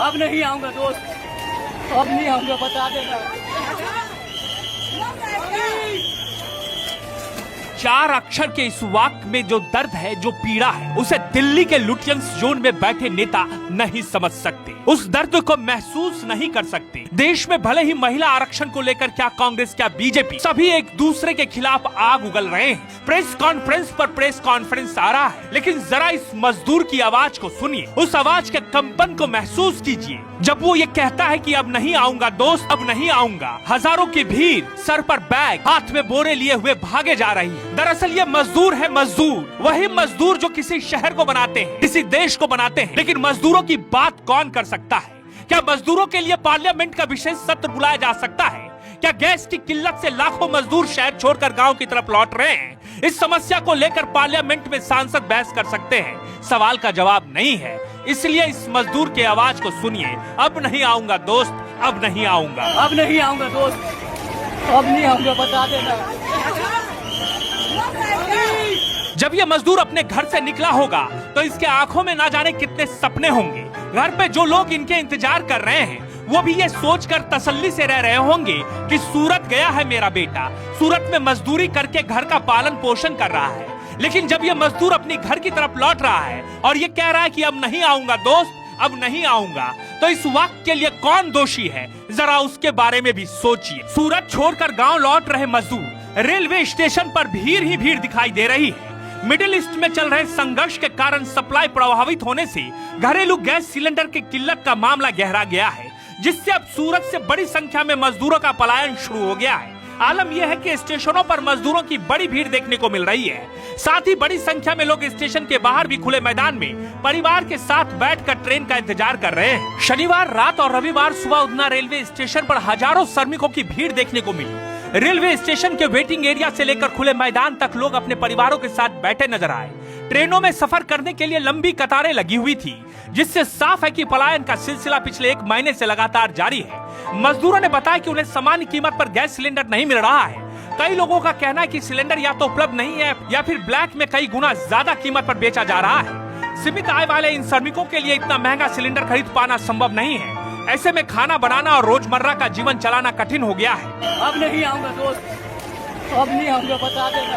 अब नहीं आऊंगा दोस्त, अब नहीं आऊंगा, बता देना। 4 अक्षर के इस वाक्य में जो दर्द है, जो पीड़ा है, उसे दिल्ली के लुटियंस जोन में बैठे नेता नहीं समझ सकते, उस दर्द को महसूस नहीं कर सकते। देश में भले ही महिला आरक्षण को लेकर क्या कांग्रेस क्या बीजेपी, सभी एक दूसरे के खिलाफ आग उगल रहे हैं। प्रेस कॉन्फ्रेंस पर प्रेस कॉन्फ्रेंस आ रहा है, लेकिन जरा इस मजदूर की आवाज को सुनिए, उस आवाज के कंपन को महसूस कीजिए जब वो ये कहता है कि अब नहीं आऊंगा दोस्त, अब नहीं आऊंगा। हजारों की भीड़, सर पर बैग, हाथ में बोरे लिए हुए भागे जा रही है। दरअसल ये मजदूर है, मजदूर वही मजदूर जो किसी शहर को बनाते हैं, किसी देश को बनाते हैं। लेकिन मजदूरों की बात कौन कर सकता है? क्या मजदूरों के लिए पार्लियामेंट का विशेष सत्र बुलाया जा सकता है? क्या गैस की किल्लत से लाखों मजदूर शहर छोड़कर गांव की तरफ लौट रहे हैं? इस समस्या को लेकर पार्लियामेंट में सांसद बहस कर सकते हैं? सवाल का जवाब नहीं है। इसलिए इस मजदूर की आवाज को सुनिए, अब नहीं आऊंगा दोस्त, अब नहीं आऊंगा, अब नहीं आऊंगा दोस्त, अब नहीं आऊंगा, बता देना। जब ये मजदूर अपने घर से निकला होगा तो इसके आंखों में ना जाने कितने सपने होंगे। घर पे जो लोग इनके इंतजार कर रहे हैं वो भी ये सोचकर तसल्ली से रह रहे होंगे कि सूरत गया है मेरा बेटा, सूरत में मजदूरी करके घर का पालन पोषण कर रहा है। लेकिन जब ये मजदूर अपनी घर की तरफ लौट रहा है और ये कह रहा है कि अब नहीं आऊंगा दोस्त, अब नहीं आऊंगा, तो इस वाक्य के लिए कौन दोषी है, जरा उसके बारे में भी सोचिए। सूरत छोड़कर गांव लौट रहे मजदूर, रेलवे स्टेशन पर भीड़ ही भीड़ दिखाई दे रही है। मिडिल ईस्ट में चल रहे संघर्ष के कारण सप्लाई प्रभावित होने से घरेलू गैस सिलेंडर की किल्लत का मामला गहरा गया है, जिससे अब सूरत से बड़ी संख्या में मजदूरों का पलायन शुरू हो गया है। आलम यह है कि स्टेशनों पर मजदूरों की बड़ी भीड़ देखने को मिल रही है। साथ ही बड़ी संख्या में लोग स्टेशन के बाहर भी खुले मैदान में परिवार के साथ बैठकर ट्रेन का इंतजार कर रहे हैं। शनिवार रात और रविवार सुबह उधना रेलवे स्टेशन पर हजारों श्रमिकों की भीड़ देखने को मिली। रेलवे स्टेशन के वेटिंग एरिया से लेकर खुले मैदान तक लोग अपने परिवारों के साथ बैठे नजर आए। ट्रेनों में सफर करने के लिए लंबी कतारें लगी हुई थी, जिससे साफ है कि पलायन का सिलसिला पिछले 1 महीने से लगातार जारी है। मजदूरों ने बताया कि उन्हें सामान्य कीमत पर गैस सिलेंडर नहीं मिल रहा है। कई लोगों का कहना है कि सिलेंडर या तो उपलब्ध नहीं है या फिर ब्लैक में कई गुना ज्यादा कीमत पर बेचा जा रहा है। सीमित आय वाले इन श्रमिकों के लिए इतना महंगा सिलेंडर खरीद पाना संभव नहीं है। ऐसे में खाना बनाना और रोजमर्रा का जीवन चलाना कठिन हो गया है। अब नहीं आऊंगा दोस्त, अब नहीं आऊंगा, बता देना।